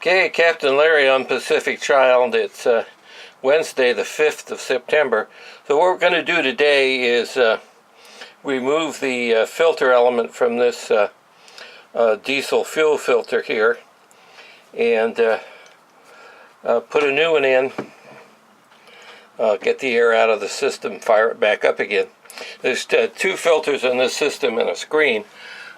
Okay, Captain Larry on Pacific Child. It's Wednesday the 5th of September. So what we're going to do today is remove the filter element from this diesel fuel filter here and put a new one in, get the air out of the system, fire it back up again. There's two filters in this system and a screen.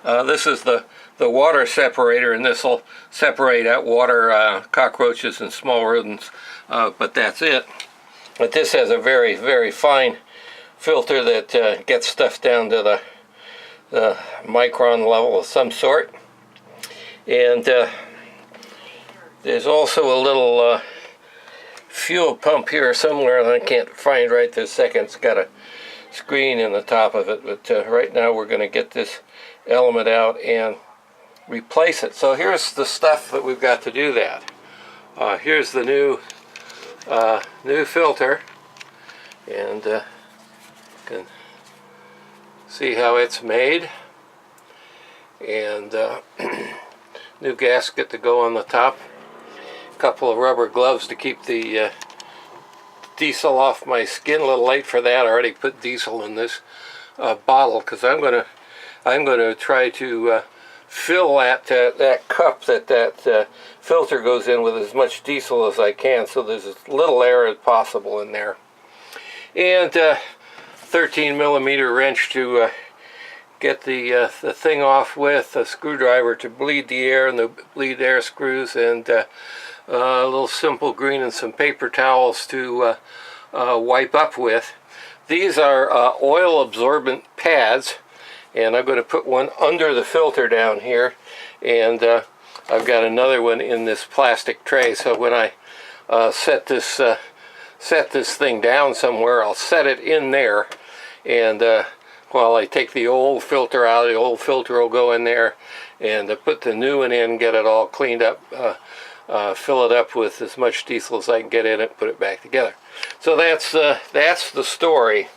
This is the water separator, and this will separate out water, cockroaches and small rodents, but that's it. But this has a very, very fine filter that gets stuff down to the micron level of some sort. And there's also a little fuel pump here somewhere that I can't find right this second. It's got a screen in the top of it, but right now we're going to get this element out and replace it. So here's the stuff that we've got to do that. Here's the new filter, and you can see how it's made, and new gasket to go on the top, a couple of rubber gloves to keep the diesel off my skin. A little late for that. I already put diesel in this bottle because I'm gonna try to fill that cup that filter goes in with as much diesel as I can, so there's as little air as possible in there. And 13mm wrench to get the thing off with, a screwdriver to bleed the air, and the bleed air screws, and a little simple green and some paper towels to wipe up with. These are oil absorbent pads, and I'm going to put one under the filter down here, and I've got another one in this plastic tray. So when I set this thing down somewhere, I'll set it in there, and while I take the old filter out, the old filter will go in there, and put the new one in, get it all cleaned up, fill it up with as much diesel as I can get in it, put it back together. So that's the story.